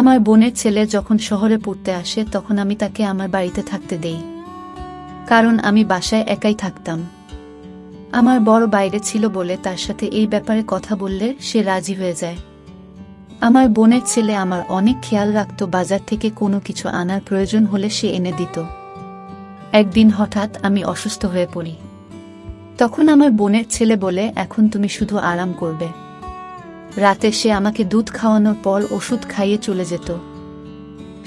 আমার বোনের ছেলে যখন শহরে পড়তে আসে তখন আমি তাকে আমার বাড়িতে থাকতে দেই, কারণ আমি বাসায় একাই থাকতাম। আমার বড় বাইরে ছিল বলে তার সাথে এই ব্যাপারে কথা বললে সে রাজি হয়ে যায়। আমার বোনের ছেলে আমার অনেক খেয়াল রাখত, বাজার থেকে কোনো কিছু আনার প্রয়োজন হলে সে এনে দিত। একদিন হঠাৎ আমি অসুস্থ হয়ে পড়ি। তখন আমার বোনের ছেলে বলে, এখন তুমি শুধু আরাম করবে। রাতে সে আমাকে দুধ খাওয়ানোর পর ওষুধ খাইয়ে চলে যেত।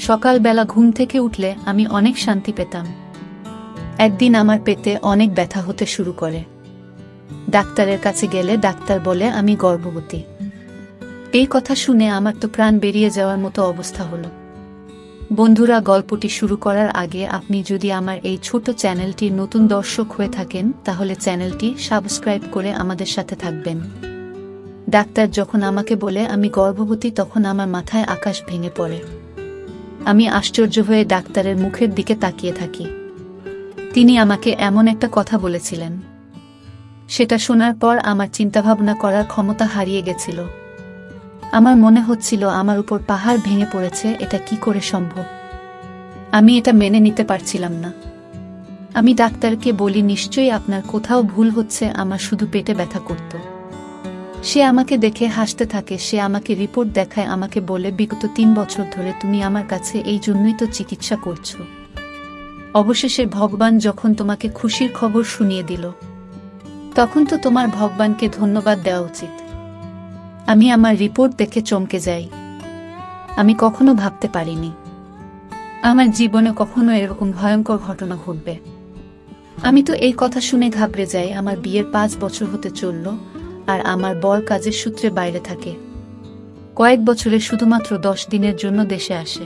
সকালবেলা ঘুম থেকে উঠলে আমি অনেক শান্তি পেতাম। একদিন আমার পেটে অনেক ব্যথা হতে শুরু করে। ডাক্তারের কাছে গেলে ডাক্তার বলে আমি গর্ভবতী। এই কথা শুনে আমার তো প্রাণ বেরিয়ে যাওয়ার মতো অবস্থা হলো। বন্ধুরা, গল্পটি শুরু করার আগে আপনি যদি আমার এই ছোট চ্যানেলটির নতুন দর্শক হয়ে থাকেন তাহলে চ্যানেলটি সাবস্ক্রাইব করে আমাদের সাথে থাকবেন। ডাক্তার যখন আমাকে বলে আমি গর্ভবতী তখন আমার মাথায় আকাশ ভেঙে পড়ে। আমি আশ্চর্য হয়ে ডাক্তারের মুখের দিকে তাকিয়ে থাকি। তিনি আমাকে এমন একটা কথা বলেছিলেন, সেটা শোনার পর আমার চিন্তাভাবনা করার ক্ষমতা হারিয়ে গেছিল। আমার মনে হচ্ছিল আমার উপর পাহাড় ভেঙে পড়েছে, এটা কি করে সম্ভব? আমি এটা মেনে নিতে পারছিলাম না। আমি ডাক্তারকে বলি, নিশ্চয়ই আপনার কোথাও ভুল হচ্ছে, আমার শুধু পেটে ব্যথা করত। সে আমাকে দেখে হাসতে থাকে। সে আমাকে রিপোর্ট দেখায়, আমাকে বলে, বিগত 3 বছর ধরে তুমি আমার কাছে এই জন্যই তো চিকিৎসা করছো। অবশেষে ভগবান যখন তোমাকে খুশির খবর শুনিয়ে দিল, তখন তো তোমার ভগবানকে ধন্যবাদ দেওয়া উচিত। আমি আমার রিপোর্ট দেখে চমকে যাই। আমি কখনো ভাবতে পারিনি আমার জীবনে কখনো এরকম ভয়ঙ্কর ঘটনা ঘটবে। আমি তো এই কথা শুনে ঘাবড়ে যাই। আমার বিয়ের 5 বছর হতে চলল, আর আমার বর কাজের সূত্রে বাইরে থাকে। কয়েক বছরে শুধুমাত্র 10 দিনের জন্য দেশে আসে।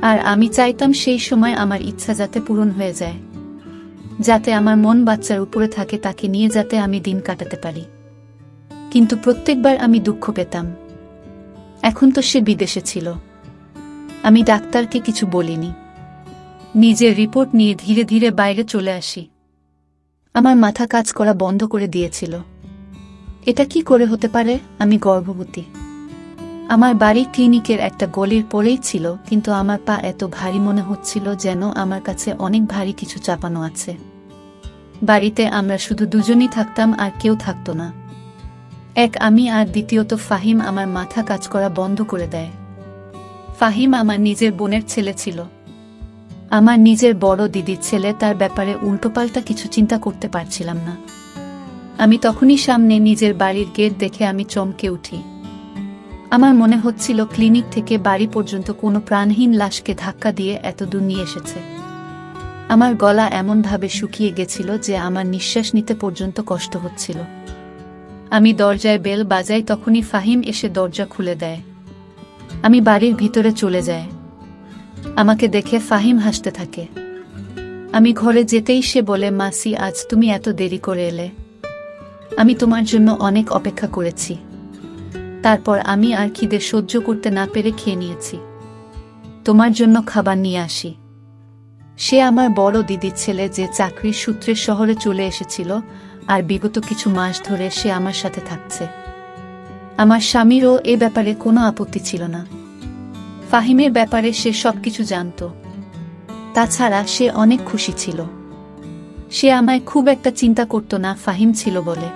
আর আমি চাইতাম সেই সময় আমার ইচ্ছা যাতে পূরণ হয়ে যায়, যাতে আমার মন বাচ্চার উপরে থাকে, তাকে নিয়ে যাতে আমি দিন কাটাতে পারি। কিন্তু প্রত্যেকবার আমি দুঃখ পেতাম। এখন তো সে বিদেশে ছিল। আমি ডাক্তারকে কিছু বলিনি। নিজের রিপোর্ট নিয়ে ধীরে ধীরে বাইরে চলে আসি। আমার মাথা কাজ করা বন্ধ করে দিয়েছিল। এটা কি করে হতে পারে? আমি গর্ভবতী। আমার বাড়ি ক্লিনিকের একটা গলির পরেই ছিল, কিন্তু আমার পা এত ভারী মনে হচ্ছিল যেন আমার কাছে অনেক ভারী কিছু চাপানো আছে। বাড়িতে আমরা শুধু দুজনই থাকতাম, আর কেউ থাকতো না। এক আমি, আর দ্বিতীয়ত ফাহিম আমার মাথা কাজ করা বন্ধ করে দেয়। ফাহিম আমার নিজের বোনের ছেলে ছিল, আমার নিজের বড় দিদির ছেলে। তার ব্যাপারে উল্টোপাল্টা কিছু চিন্তা করতে পারছিলাম না। আমি তখনই সামনে নিজের বাড়ির গেট দেখে আমি চমকে উঠি। আমার মনে হচ্ছিল ক্লিনিক থেকে বাড়ি পর্যন্ত কোনো প্রাণহীন লাশকে ধাক্কা দিয়ে এত দূর নিয়ে এসেছে। আমার গলা এমনভাবে শুকিয়ে গেছিল যে আমার নিঃশ্বাস নিতে পর্যন্ত কষ্ট হচ্ছিল। আমি দরজায় বেল বাজাই, তখনই ফাহিম এসে দরজা খুলে দেয়। আমি বাড়ির ভিতরে চলে যাই। আমাকে দেখে ফাহিম হাসতে থাকে। আমি ঘরে যেতেই সে বলে, মাসি, আজ তুমি এত দেরি করে এলে। আমি তোমার জন্য অনেক অপেক্ষা করেছি। তারপর আমি আর খিদে সহ্য করতে না পেরে খেয়ে নিয়েছি। তোমার জন্য খাবার নিয়ে আসি। সে আমার বড় দিদির ছেলে, যে চাকরির সূত্রে শহরে চলে এসেছিল, আর বিগত কিছু মাস ধরে সে আমার সাথে থাকছে। আমার স্বামীরও এ ব্যাপারে কোনো আপত্তি ছিল না। ফাহিমের ব্যাপারে সে সবকিছু জানত। তাছাড়া সে অনেক খুশি ছিল। সে আমায় খুব একটা চিন্তা করত না, ফাহিম ছিল বলে।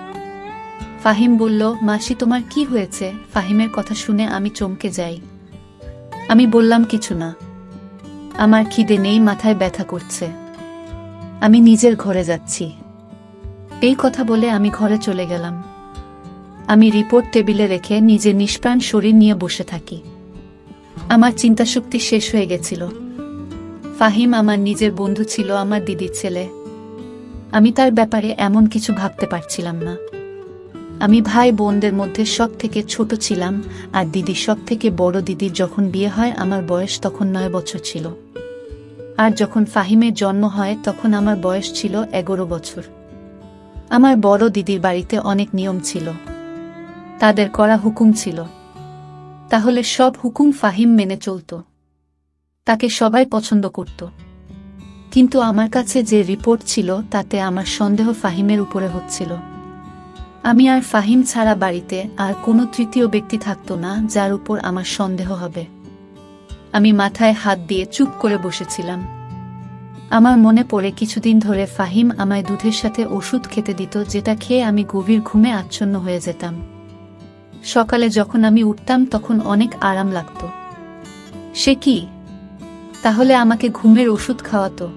ফাহিম বলল, মাসি, তোমার কি হয়েছে? ফাহিমের কথা শুনে আমি চমকে যাই। আমি বললাম, কিছু না, আমার খিদে নেই, মাথায় ব্যথা করছে। আমি নিজের ঘরে যাচ্ছি। এই কথা বলে আমি ঘরে চলে গেলাম। আমি রিপোর্ট টেবিলে রেখে নিজের নিষ্প্রাণ শরীর নিয়ে বসে থাকি। আমার চিন্তাশক্তি শেষ হয়ে গেছিল। ফাহিম আমার নিজের বন্ধু ছিল, আমার দিদির ছেলে। আমি তার ব্যাপারে এমন কিছু ভাবতে পারছিলাম না। আমি ভাই বোনদের মধ্যে সব থেকে ছোট ছিলাম, আর দিদি সব থেকে বড়। দিদির যখন বিয়ে হয় আমার বয়স তখন 9 বছর ছিল, আর যখন ফাহিমের জন্ম হয় তখন আমার বয়স ছিল 11 বছর। আমার বড় দিদির বাড়িতে অনেক নিয়ম ছিল, তাদের করা হুকুম ছিল। তাহলে সব হুকুম ফাহিম মেনে চলত। তাকে সবাই পছন্দ করত। কিন্তু আমার কাছে যে রিপোর্ট ছিল তাতে আমার সন্দেহ ফাহিমের উপরে হচ্ছিল। আমি আর ফাহিম ছাড়া বাড়িতে আর কোনো তৃতীয় ব্যক্তি থাকতো না যার উপর আমার সন্দেহ হবে। আমি মাথায় হাত দিয়ে চুপ করে বসেছিলাম। আমার মনে পড়ে কিছুদিন ধরে ফাহিম আমায় দুধের সাথে ওষুধ খেতে দিত, যেটা খেয়ে আমি গভীর ঘুমে আচ্ছন্ন হয়ে যেতাম। সকালে যখন আমি উঠতাম তখন অনেক আরাম লাগত। সে কি তাহলে আমাকে ঘুমের ওষুধ খাওয়াতো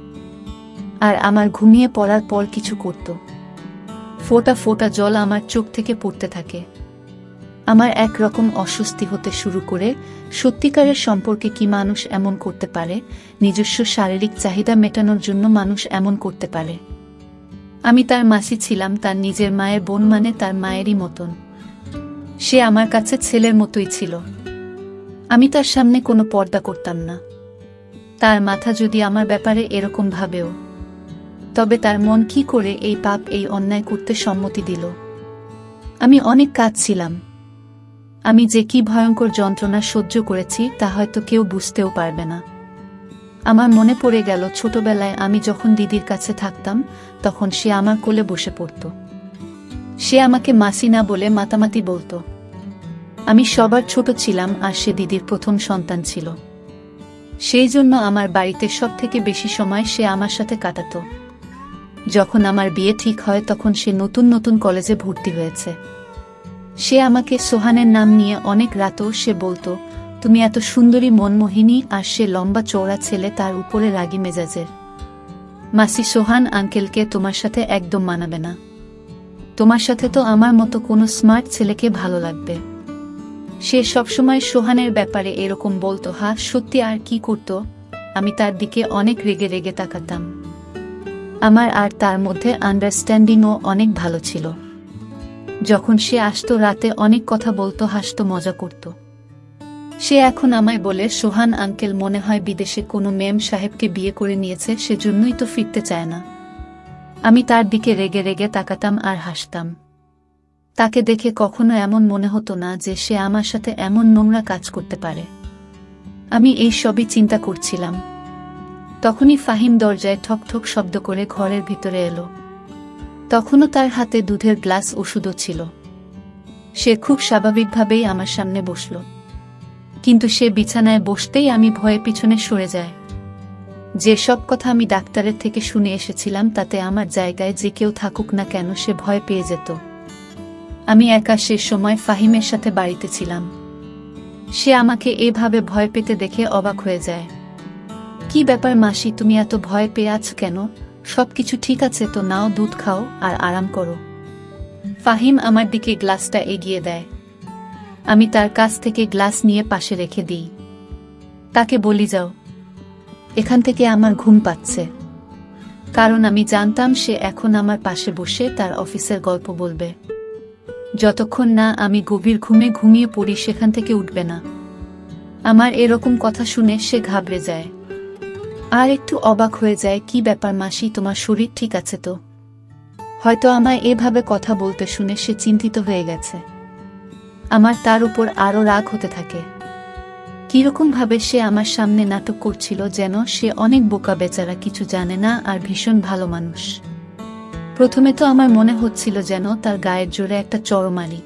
আর আমার ঘুমিয়ে পড়ার পর কিছু করত। ফোঁটা ফোঁটা জল আমার চোখ থেকে পড়তে থাকে। আমার একরকম অস্বস্তি হতে শুরু করে। সত্যিকারের সম্পর্কে কি মানুষ এমন করতে পারে? নিজস্ব শারীরিক চাহিদা মেটানোর জন্য মানুষ এমন করতে পারে? আমি তার মাসি ছিলাম, তার নিজের মায়ের বোন, মানে তার মায়েরই মতন। সে আমার কাছে ছেলের মতোই ছিল। আমি তার সামনে কোনো পর্দা করতাম না। তার মাথা যদি আমার ব্যাপারে এরকম ভাবেও, তবে তার মন কি করে এই পাপ, এই অন্যায় করতে সম্মতি দিল? আমি অনেক কাঁদছিলাম। আমি যে কি ভয়ঙ্কর যন্ত্রণা সহ্য করেছি তা হয়তো কেউ বুঝতেও পারবে না। আমার মনে পড়ে গেল ছোটবেলায় আমি যখন দিদির কাছে থাকতাম, তখন সে আমার কোলে বসে পড়ত। সে আমাকে মাসি না বলে মাতামাতি বলতো। আমি সবার ছোট ছিলাম আর সে দিদির প্রথম সন্তান ছিল। সেই জন্য আমার বাড়িতে সব থেকে বেশি সময় সে আমার সাথে কাটাতো। যখন আমার বিয়ে ঠিক হয় তখন সে নতুন নতুন কলেজে ভর্তি হয়েছে। সে আমাকে সোহানের নাম নিয়ে অনেক রাতও সে বলতো, তুমি এত সুন্দরী, মনমোহিনী। আর সে লম্বা চওড়া ছেলে, তার উপরে রাগী মেজাজের। মাসি, সোহান আঙ্কেলকে তোমার সাথে একদম মানাবে না। তোমার সাথে তো আমার মতো কোনো স্মার্ট ছেলেকে ভালো লাগবে। সে সবসময় সোহানের ব্যাপারে এরকম বলতো। হ্যাঁ, সত্যি। আর কি করত? আমি তার দিকে অনেক রেগে রেগে তাকাতাম। আমার আর তার মধ্যে আন্ডারস্ট্যান্ডিংও অনেক ভালো ছিল। যখন সে আসতো রাতে অনেক কথা বলতো, হাসতো, মজা করত। সে এখন আমায় বলে, সোহান আঙ্কেল মনে হয় বিদেশে কোনো মেম সাহেবকে বিয়ে করে নিয়েছে, সেজন্যই তো ফিরতে চায় না। আমি তার দিকে রেগে রেগে তাকাতাম আর হাসতাম। তাকে দেখে কখনো এমন মনে হতো না যে সে আমার সাথে এমন নোংরা কাজ করতে পারে। আমি এই সবই চিন্তা করছিলাম। তখনই ফাহিম দরজায় ঠক ঠক শব্দ করে ঘরের ভিতরে এলো। তখনও তার হাতে দুধের গ্লাস, ওষুধও ছিল। সে খুব স্বাভাবিকভাবেই আমার সামনে বসল, কিন্তু সে বিছানায় বসতেই আমি ভয়ে পিছনে সরে যাই। যে সব কথা আমি ডাক্তারের থেকে শুনে এসেছিলাম, তাতে আমার জায়গায় যে কেউ থাকুক না কেন সে ভয় পেয়ে যেত। আমি একা সে সময় ফাহিমের সাথে বাড়িতে ছিলাম। সে আমাকে এভাবে ভয় পেতে দেখে অবাক হয়ে যায়। কি ব্যাপার মাসি, তুমি এত ভয় পেয়ে আছো কেন? সবকিছু ঠিক আছে তো? নাও, দুধ খাও আর আরাম করো। ফাহিম আমার দিকে গ্লাসটা এগিয়ে দেয়। আমি তার কাছ থেকে গ্লাস নিয়ে পাশে রেখে দিই। তাকে বলি, যাও এখান থেকে, আমার ঘুম পাচ্ছে। কারণ আমি জানতাম সে এখন আমার পাশে বসে তার অফিসের গল্প বলবে। যতক্ষণ না আমি গভীর ঘুমে ঘুমিয়ে পড়ি সেখান থেকে উঠবে না। আমার এরকম কথা শুনে সে ঘাবড়ে যায় আর একটু অবাক হয়ে যায়। কি ব্যাপার মাসি, তোমার শরীর ঠিক আছে তো? হয়তো আমায় এভাবে কথা বলতে শুনে সে চিন্তিত হয়ে গেছে। আমার তার উপর আরও রাগ হতে থাকে। কিরকম ভাবে সে আমার সামনে নাটক করছিল, যেন সে অনেক বোকা, বেচারা, কিছু জানে না আর ভীষণ ভালো মানুষ। প্রথমে তো আমার মনে হচ্ছিল যেন তার গায়ের জোরে একটা চড় মারি,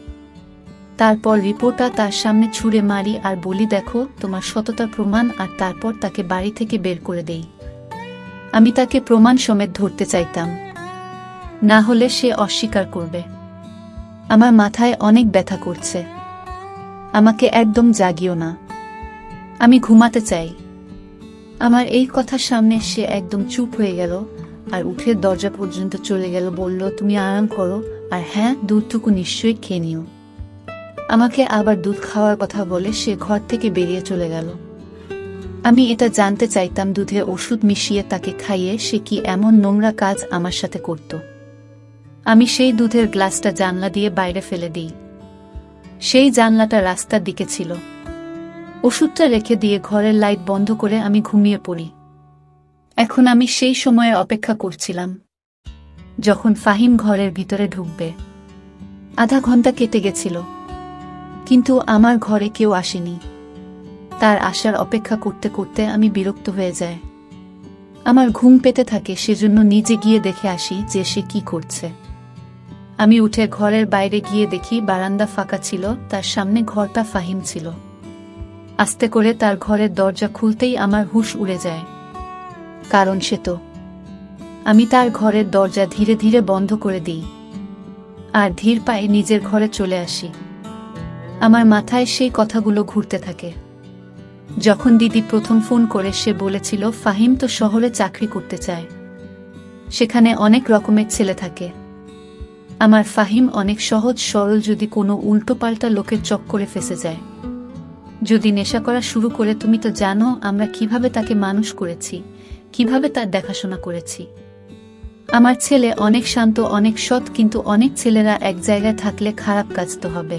তারপর রিপোর্টটা তার সামনে ছুঁড়ে মারি আর বলি, দেখো তোমার সততার প্রমাণ। আর তারপর তাকে বাড়ি থেকে বের করে দেই। আমি তাকে প্রমাণ সমেত ধরতে চাইতাম, না হলে সে অস্বীকার করবে। আমার মাথায় অনেক ব্যথা করছে। আমাকে একদম জাগিও না, আমি ঘুমাতে চাই। আমার এই কথার সামনে সে একদম চুপ হয়ে গেল আর উঠে দরজা পর্যন্ত চলে গেল। বলল, তুমি আরাম করো, আর হ্যাঁ, দুধটুকু নিশ্চয়ই খেয়ে নিও। আমাকে আবার দুধ খাওয়ার কথা বলে সে ঘর থেকে বেরিয়ে চলে গেল। আমি এটা জানতে চাইতাম, দুধে ওষুধ মিশিয়ে তাকে খাইয়ে সে কি এমন নোংরা কাজ আমার সাথে করত। আমি সেই দুধের গ্লাসটা জানলা দিয়ে বাইরে ফেলে দিই। সেই জানলাটা রাস্তার দিকে ছিল। ওষুধটা রেখে দিয়ে ঘরের লাইট বন্ধ করে আমি ঘুমিয়ে পড়ি। এখন আমি সেই সময়ে অপেক্ষা করছিলাম যখন ফাহিম ঘরের ভিতরে ঢুকবে। আধা ঘন্টা কেটে গেছিল, কিন্তু আমার ঘরে কেউ আসেনি। তার আসার অপেক্ষা করতে করতে আমি বিরক্ত হয়ে যাই। আমার ঘুম পেতে থাকে, সেজন্য নিজে গিয়ে দেখে আসি যে সে কি করছে। আমি উঠে ঘরের বাইরে গিয়ে দেখি বারান্দা ফাঁকা ছিল, তার সামনে ঘরটা ফাহিম ছিল। আস্তে করে তার ঘরের দরজা খুলতেই আমার হুঁশ উড়ে যায়, কারণ সে তো। আমি তার ঘরের দরজা ধীরে ধীরে বন্ধ করে দিই আর ধীর পায়ে নিজের ঘরে চলে আসি। আমার মাথায় সেই কথাগুলো ঘুরতে থাকে। যখন দিদি প্রথম ফোন করে সে বলেছিল ফাহিম তো শহরে চাকরি করতে চায়, সেখানে অনেক রকমের ছেলে থাকে। আমার ফাহিম অনেক সহজ সরল, যদি কোনো উল্টোপাল্টা লোকের চক্করে ফেঁসে যায়, যদি নেশা করা শুরু করে। তুমি তো জানো আমরা কিভাবে তাকে মানুষ করেছি, কিভাবে তার দেখাশোনা করেছি। আমার ছেলে অনেক শান্ত, অনেক সৎ, কিন্তু অনেক ছেলেরা এক জায়গায় থাকলে খারাপ কাজ তো হবে।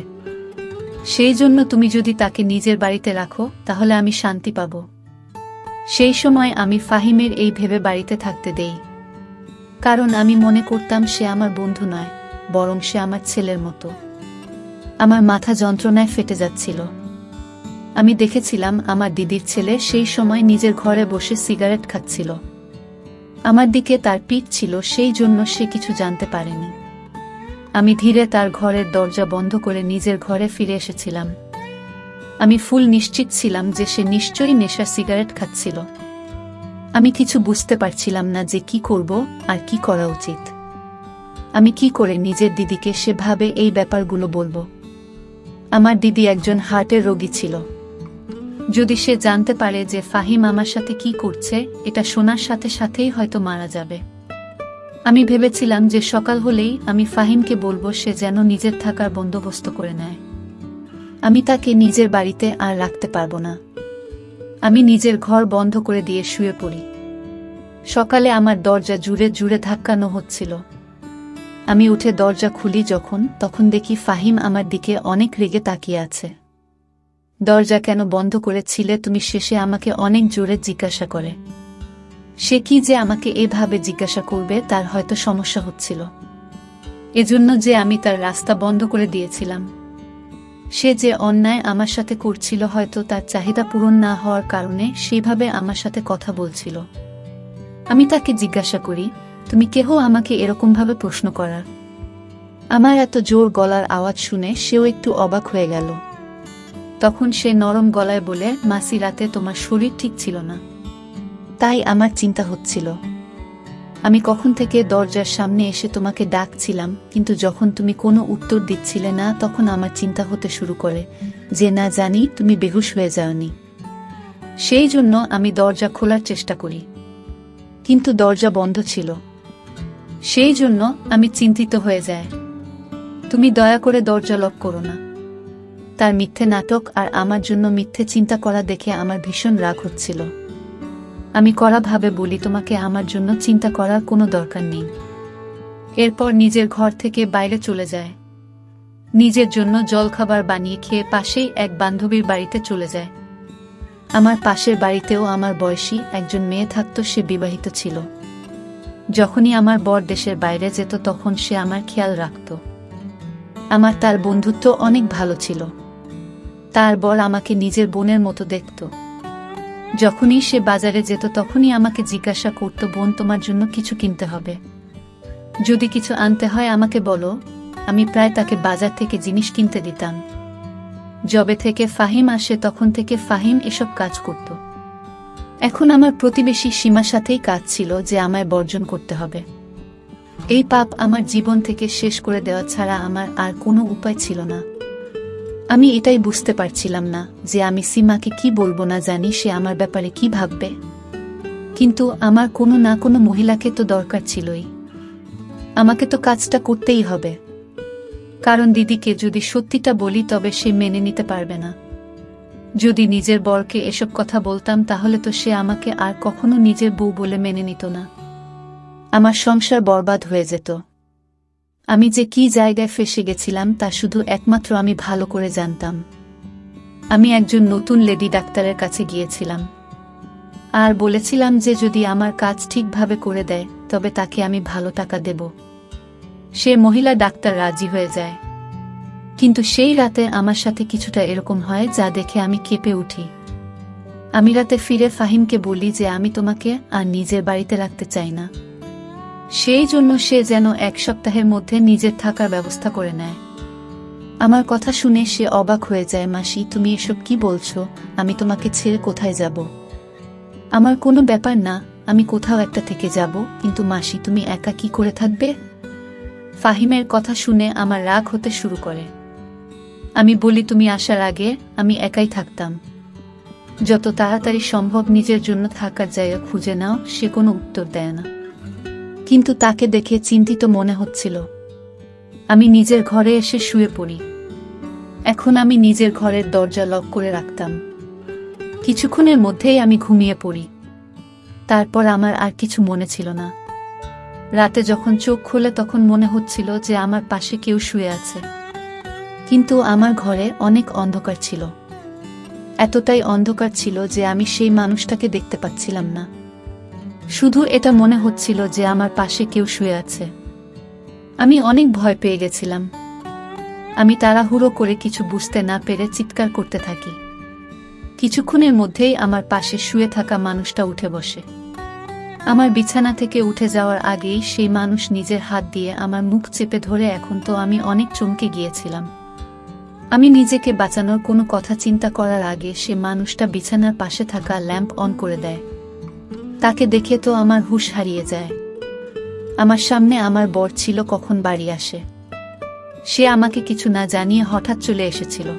সেই জন্য তুমি যদি তাকে নিজের বাড়িতে রাখো তাহলে আমি শান্তি পাব। সেই সময় আমি ফাহিমের এই ভেবে বাড়িতে থাকতে দেই, কারণ আমি মনে করতাম সে আমার বন্ধু নয়, বরং সে আমার ছেলের মতো। আমার মাথা যন্ত্রণায় ফেটে যাচ্ছিল। আমি দেখেছিলাম আমার দিদির ছেলে সেই সময় নিজের ঘরে বসে সিগারেট খাচ্ছিল। আমার দিকে তার পিঠ ছিল, সেই জন্য সে কিছু জানতে পারেনি। আমি ধীরে তার ঘরের দরজা বন্ধ করে নিজের ঘরে ফিরে এসেছিলাম। আমি ফুল নিশ্চিত ছিলাম যে সে নিশ্চয়ই নেশা সিগারেট খাচ্ছিল। আমি কিছু বুঝতে পারছিলাম না যে কি করব আর কি করা উচিত। আমি কি করে নিজের দিদিকে সেভাবে এই ব্যাপারগুলো বলবো? আমার দিদি একজন হার্টের রোগী ছিল। যদি সে জানতে পারে যে ফাহিম আমার সাথে কি করছে, এটা শোনার সাথে সাথেই হয়তো মারা যাবে। আমি ভেবেছিলাম যে সকাল হলেই আমি ফাহিমকে বলবো সে যেন নিজের থাকার বন্দোবস্ত করে নেয়। আমি তাকে নিজের বাড়িতে আর রাখতে পারবো না। আমি নিজের ঘর বন্ধ করে দিয়ে শুয়ে পড়ি। সকালে আমার দরজা জুড়ে জুড়ে ধাক্কানো হচ্ছিল। আমি উঠে দরজা খুলি তখন দেখি ফাহিম আমার দিকে অনেক রেগে তাকিয়ে আছে। দরজা কেন বন্ধ করেছিলে তুমি? শেষে আমাকে অনেক জোরে জিজ্ঞাসা করে। সে কি যে আমাকে এভাবে জিজ্ঞাসা করবে, তার হয়তো সমস্যা হচ্ছিল, এজন্য যে আমি তার রাস্তা বন্ধ করে দিয়েছিলাম। সে যে অন্যায় আমার সাথে করছিল, হয়তো তার চাহিদা পূরণ না হওয়ার কারণে সেইভাবে আমার সাথে কথা বলছিল। আমি তাকে জিজ্ঞাসা করি, তুমি কেহ আমাকে এরকমভাবে প্রশ্ন করার? আমার এত জোর গলার আওয়াজ শুনে সেও একটু অবাক হয়ে গেল। তখন সে নরম গলায় বলে, মাসি, রাতে তোমার শরীর ঠিক ছিল না, তাই আমার চিন্তা হচ্ছিল। আমি কখন থেকে দরজার সামনে এসে তোমাকে ডাকছিলাম, কিন্তু যখন তুমি কোনো উত্তর দিচ্ছিলে না তখন আমার চিন্তা হতে শুরু করে যে না জানি তুমি বেহুশ হয়ে যাওনি। সেই জন্য আমি দরজা খোলার চেষ্টা করি, কিন্তু দরজা বন্ধ ছিল। সেই জন্য আমি চিন্তিত হয়ে যাই। তুমি দয়া করে দরজা লক করো না। তার মিথ্যে নাটক আর আমার জন্য মিথ্যে চিন্তা করা দেখে আমার ভীষণ রাগ হচ্ছিল। আমি কড়াভাবে বলি, তোমাকে আমার জন্য চিন্তা করার কোনো দরকার নেই। এরপর নিজের ঘর থেকে বাইরে চলে যায়। নিজের জন্য জলখাবার বানিয়ে খেয়ে পাশেই এক বান্ধবীর বাড়িতে চলে যায়। আমার পাশের বাড়িতেও আমার বয়সী একজন মেয়ে থাকত, সে বিবাহিত ছিল। যখনই আমার বর দেশের বাইরে যেত তখন সে আমার খেয়াল রাখত। আমার তার বন্ধুত্ব অনেক ভালো ছিল। তার বর আমাকে নিজের বোনের মতো দেখত। যখনই সে বাজারে যেত তখনই আমাকে জিজ্ঞাসা করত, বোন, তোমার জন্য কিছু কিনতে হবে, যদি কিছু আনতে হয় আমাকে বলো। আমি প্রায় তাকে বাজার থেকে জিনিস কিনতে দিতাম। যবে থেকে ফাহিম আসে তখন থেকে ফাহিম এসব কাজ করত। এখন আমার প্রতিবেশী সীমার সাথেই কাজ ছিল যে আমায় বর্জন করতে হবে। এই পাপ আমার জীবন থেকে শেষ করে দেওয়া ছাড়া আমার আর কোনো উপায় ছিল না। আমি এটাই বুঝতে পারছিলাম না যে আমি সীমাকে কি বলবো, না জানি সে আমার ব্যাপারে কি ভাববে। কিন্তু আমার কোনো না কোনো মহিলাকে তো দরকার ছিলই। আমাকে তো কাজটা করতেই হবে, কারণ দিদিকে যদি সত্যিটা বলি তবে সে মেনে নিতে পারবে না। যদি নিজের বরকে এসব কথা বলতাম তাহলে তো সে আমাকে আর কখনো নিজের বউ বলে মেনে নিত না। আমার সংসার বরবাদ হয়ে যেত। আমি যে কি জায়গায় ফেঁসে গেছিলাম তা শুধু একমাত্র আমি ভালো করে জানতাম। আমি একজন নতুন লেডি ডাক্তারের কাছে গিয়েছিলাম আর বলেছিলাম যে যদি আমার কাজ ঠিকভাবে করে দেয় তবে তাকে আমি ভালো টাকা দেব। সে মহিলা ডাক্তার রাজি হয়ে যায়, কিন্তু সেই রাতে আমার সাথে কিছুটা এরকম হয় যা দেখে আমি কেঁপে উঠি। আমি রাতে ফিরে ফাহিমকে বলি যে আমি তোমাকে আর নিজের বাড়িতে রাখতে চাই না। সেই জন্য সে যেন 1 সপ্তাহের মধ্যে নিজের থাকার ব্যবস্থা করে নেয়। আমার কথা শুনে সে অবাক হয়ে যায়। মাসি, তুমি এসব কি বলছো? আমি তোমাকে ছেড়ে কোথায় যাব? আমার কোনো ব্যাপার না, আমি কোথাও একটা থেকে যাব, কিন্তু মাসি তুমি একা কি করে থাকবে? ফাহিমের কথা শুনে আমার রাগ হতে শুরু করে। আমি বলি, তুমি আসার আগে আমি একাই থাকতাম। যত তাড়াতাড়ি সম্ভব নিজের জন্য থাকার জায়গা খুঁজে নাও। সে কোনো উত্তর দেয় না, কিন্তু তাকে দেখে চিন্তিত মনে হচ্ছিল। আমি নিজের ঘরে এসে শুয়ে পড়ি। এখন আমি নিজের ঘরের দরজা লক করে রাখতাম। কিছুক্ষণের মধ্যেই আমি ঘুমিয়ে পড়ি। তারপর আমার আর কিছু মনে ছিল না। রাতে যখন চোখ খুলে তখন মনে হচ্ছিল যে আমার পাশে কেউ শুয়ে আছে, কিন্তু আমার ঘরে অনেক অন্ধকার ছিল। এতটাই অন্ধকার ছিল যে আমি সেই মানুষটাকে দেখতে পাচ্ছিলাম না। শুধু এটা মনে হচ্ছিল যে আমার পাশে কেউ শুয়ে আছে। আমি অনেক ভয় পেয়ে গেছিলাম। আমি তাড়াহুড়ো করে কিছু বুঝতে না পেরে চিৎকার করতে থাকি। কিছুক্ষণের মধ্যেই আমার পাশে শুয়ে থাকা মানুষটা উঠে বসে। আমার বিছানা থেকে উঠে যাওয়ার আগেই সেই মানুষ নিজের হাত দিয়ে আমার মুখ চেপে ধরে। এখন তো আমি অনেক চমকে গিয়েছিলাম। আমি নিজেকে বাঁচানোর কোনো কথা চিন্তা করার আগে সে মানুষটা বিছানার পাশে থাকা ল্যাম্প অন করে দেয়। তাকে দেখে তো আমার হুঁশ হারিয়ে যায়। আমার সামনে আমার বর ছিল কখন বাড়ি আসে। সে আমাকে কিছু না জানিয়ে হঠাৎ চলে এসেছিল।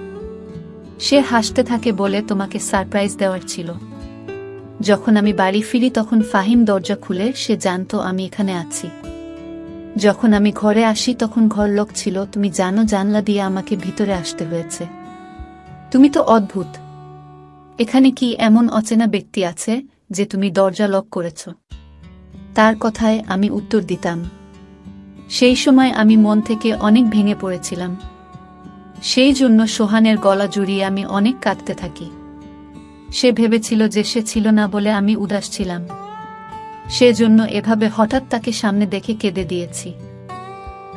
সে হাসতে থাকে, বলে তোমাকে সারপ্রাইজ দেওয়ার ছিল। যখন আমি বাড়ি ফিরি তখন ফাহিম দরজা খুলে। সে জানতো আমি এখানে আছি। যখন আমি ঘরে আসি তখন ঘর লক ছিল। তুমি জানো, জানলা দিয়ে আমাকে ভিতরে আসতে হয়েছে। তুমি তো অদ্ভুত। এখানে কি এমন অচেনা ব্যক্তি আছে যে তুমি দরজা লক করেছ? তার কথায় আমি উত্তর দিতাম। সেই সময় আমি মন থেকে অনেক ভেঙে পড়েছিলাম। সেই জন্য সোহানের গলা জড়িয়ে আমি অনেক কাঁদতে থাকি। সে ভেবেছিল যে সে ছিল না বলে আমি উদাস ছিলাম। সেজন্য এভাবে হঠাৎ তাকে সামনে দেখে কেঁদে দিয়েছি।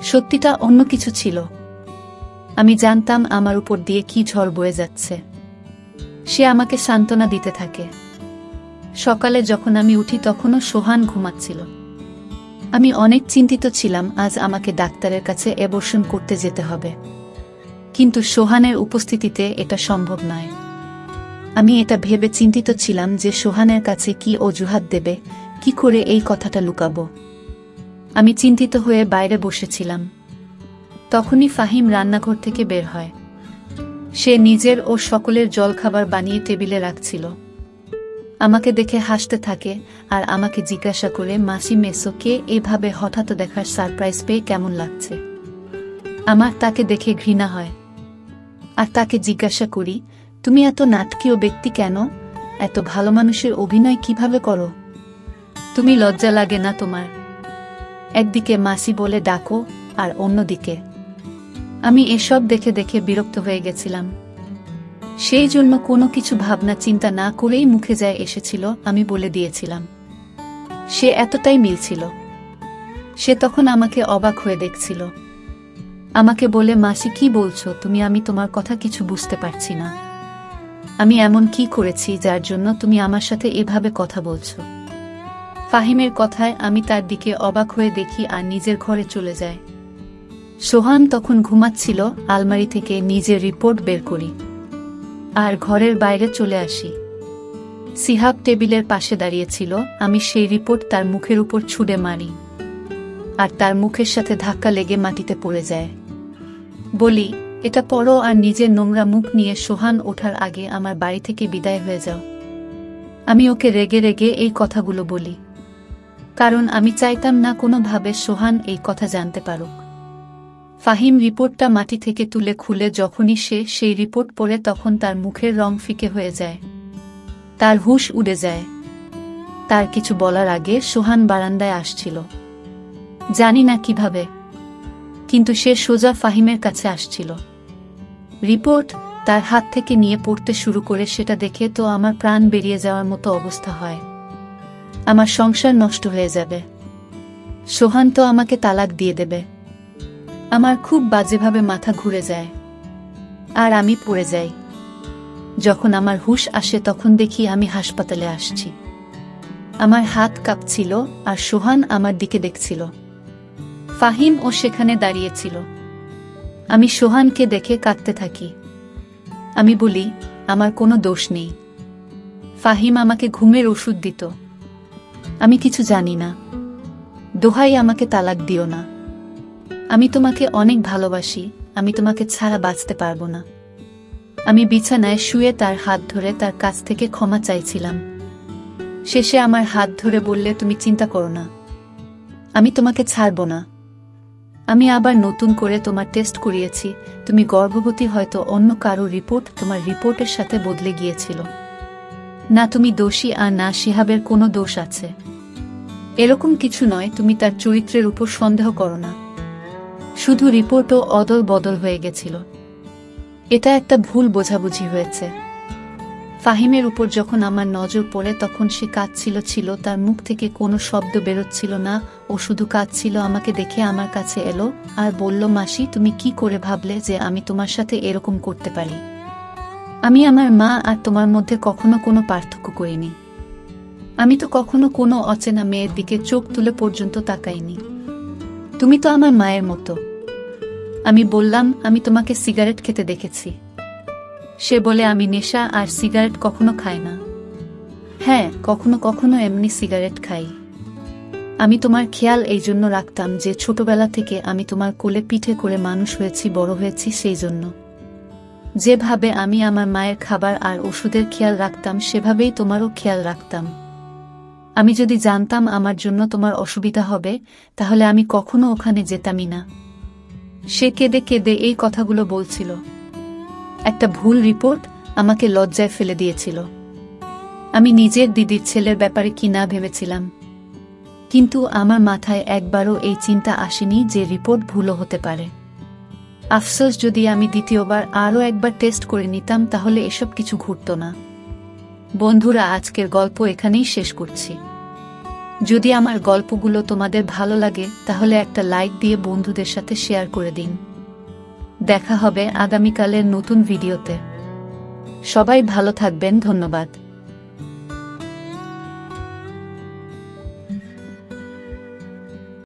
সত্যিটা অন্য কিছু ছিল। আমি জানতাম আমার উপর দিয়ে কি ঝড় বয়ে যাচ্ছে। সে আমাকে সান্ত্বনা দিতে থাকে। সকালে যখন আমি উঠি তখনও সোহান ঘুমাচ্ছিল। আমি অনেক চিন্তিত ছিলাম। আজ আমাকে ডাক্তারের কাছে অ্যাবর্শন করতে যেতে হবে, কিন্তু সোহানের উপস্থিতিতে এটা সম্ভব নয়। আমি এটা ভেবে চিন্তিত ছিলাম যে সোহানের কাছে কি অজুহাত দেবে, কি করে এই কথাটা লুকাবো। আমি চিন্তিত হয়ে বাইরে বসেছিলাম। তখনই ফাহিম রান্নাঘর থেকে বের হয়। সে নিজের ও সকলের জলখাবার বানিয়ে টেবিলে রাখছিল। আমাকে দেখে হাসতে থাকে আর আমাকে জিজ্ঞাসা করে, মাসি মেসোকে এভাবে হঠাৎ দেখার সারপ্রাইজ পেয়ে কেমন লাগছে? আমার তাকে দেখে ঘৃণা হয় আর তাকে জিজ্ঞাসা করি, তুমি এত নাটকীয় ব্যক্তি কেন? এত ভালো মানুষের অভিনয় কিভাবে করো? তুমি লজ্জা লাগে না তোমার? একদিকে মাসি বলে ডাকো আর অন্যদিকে। আমি এসব দেখে দেখে বিরক্ত হয়ে গেছিলাম। সেই জন্য কোনো কিছু ভাবনা চিন্তা না করেই মুখে যায় এসেছিল আমি বলে দিয়েছিলাম। সে এতটাই মিলছিল। সে তখন আমাকে অবাক হয়ে দেখছিল। আমাকে বলে, মাসি কি বলছো তুমি? আমি তোমার কথা কিছু বুঝতে পারছি না। আমি এমন কি করেছি যার জন্য তুমি আমার সাথে এভাবে কথা বলছো? ফাহিমের কথায় আমি তার দিকে অবাক হয়ে দেখি আর নিজের ঘরে চলে যায়। সোহান তখন ঘুমাচ্ছিল। আলমারি থেকে নিজের রিপোর্ট বের করি আর ঘরের বাইরে চলে আসি। সিহাব টেবিলের পাশে দাঁড়িয়েছিল। আমি সেই রিপোর্ট তার মুখের উপর ছুঁড়ে মারি আর তার মুখের সাথে ধাক্কা লেগে মাটিতে পড়ে যায়। বলি, এটা পড়ো আর নিজের নোংরা মুখ নিয়ে সোহান ওঠার আগে আমার বাড়ি থেকে বিদায় হয়ে যাও। আমি ওকে রেগে রেগে এই কথাগুলো বলি, কারণ আমি চাইতাম না কোনোভাবে সোহান এই কথা জানতে পারুক। ফাহিম রিপোর্টটা মাটি থেকে তুলে খুলে যখনই সে সেই রিপোর্ট পড়ে তখন তার মুখের রং ফিকে হয়ে যায়। তার হুঁশ উড়ে যায়। তার কিছু বলার আগে সোহান বারান্দায় আসছিল। জানি না কিভাবে, কিন্তু সে সোজা ফাহিমের কাছে আসছিল। রিপোর্ট তার হাত থেকে নিয়ে পড়তে শুরু করে। সেটা দেখে তো আমার প্রাণ বেরিয়ে যাওয়ার মতো অবস্থা হয়। আমার সংসার নষ্ট হয়ে যাবে। সোহান তো আমাকে তালাক দিয়ে দেবে। আমার খুব বাজেভাবে মাথা ঘুরে যায় আর আমি পড়ে যাই। যখন আমার হুঁশ আসে তখন দেখি আমি হাসপাতালে আসছি। আমার হাত কাঁপছিল আর সোহান আমার দিকে দেখছিল। ফাহিম ও সেখানে দাঁড়িয়েছিল। আমি সোহানকে দেখে কাঁদতে থাকি। আমি বলি, আমার কোনো দোষ নেই। ফাহিম আমাকে ঘুমের ওষুধ দিত। আমি কিছু জানি না। দোহাই, আমাকে তালাক দিও না। আমি তোমাকে অনেক ভালোবাসি। আমি তোমাকে ছাড়া বাঁচতে পারবো না। আমি বিছানায় শুয়ে তার হাত ধরে তার কাছ থেকে ক্ষমা চাইছিলাম। শেষে আমার হাত ধরে বললে, তুমি চিন্তা করো না, আমি তোমাকে ছাড়ব না। আমি আবার নতুন করে তোমার টেস্ট করিয়েছি। তুমি গর্ভবতী, হয়তো অন্য কারো রিপোর্ট তোমার রিপোর্টের সাথে বদলে গিয়েছিল। না তুমি দোষী আর না শিহাবের কোনো দোষ আছে। এরকম কিছু নয়, তুমি তার চরিত্রের উপর সন্দেহ করো না। শুধু রিপোর্টও অদল বদল হয়ে গেছিল। এটা একটা ভুল বোঝাবুঝি হয়েছে। ফাহিমের উপর যখন আমার নজর পড়ে তখন সে কাঁদছিল, তার মুখ থেকে কোনো শব্দ বেরোচ্ছিল না। ও শুধু কাঁদছিল। আমাকে দেখে আমার কাছে এলো আর বলল, মাসি, তুমি কি করে ভাবলে যে আমি তোমার সাথে এরকম করতে পারি? আমি আমার মা আর তোমার মধ্যে কখনো কোনো পার্থক্য করিনি। আমি তো কখনো কোনো অচেনা মেয়ের দিকে চোখ তুলে পর্যন্ত তাকাইনি। তুমি তো আমার মায়ের মতো। আমি বললাম, আমি তোমাকে সিগারেট খেতে দেখেছি। সে বলে, আমি নেশা আর সিগারেট কখনো খাই না। হ্যাঁ, কখনো কখনো এমনি সিগারেট খাই। আমি তোমার খেয়াল এই জন্য রাখতাম যে ছোটবেলা থেকে আমি তোমার কোলে পিঠে করে মানুষ হয়েছি, বড় হয়েছি। সেই জন্য যেভাবে আমি আমার মায়ের খাবার আর ওষুধের খেয়াল রাখতাম, সেভাবেই তোমারও খেয়াল রাখতাম। আমি যদি জানতাম আমার জন্য তোমার অসুবিধা হবে, তাহলে আমি কখনো ওখানে যেতামই না। সে কেঁদে কেঁদে এই কথাগুলো বলছিল। একটা ভুল রিপোর্ট আমাকে লজ্জায় ফেলে দিয়েছিল। আমি নিজের দিদির ছেলের ব্যাপারে কি না ভেবেছিলাম। কিন্তু আমার মাথায় একবারও এই চিন্তা আসেনি যে রিপোর্ট ভুলও হতে পারে। আফসোস, যদি আমি দ্বিতীয়বার আরও একবার টেস্ট করে নিতাম তাহলে এসব কিছু ঘটত না। বন্ধুরা, আজকের গল্প এখানেই শেষ করছি। যদি আমার গল্পগুলো তোমাদের ভালো লাগে তাহলে একটা লাইক দিয়ে বন্ধুদের সাথে শেয়ার করে দিন। দেখা হবে আগামীকালের নতুন ভিডিওতে। সবাই ভালো থাকবেন। ধন্যবাদ।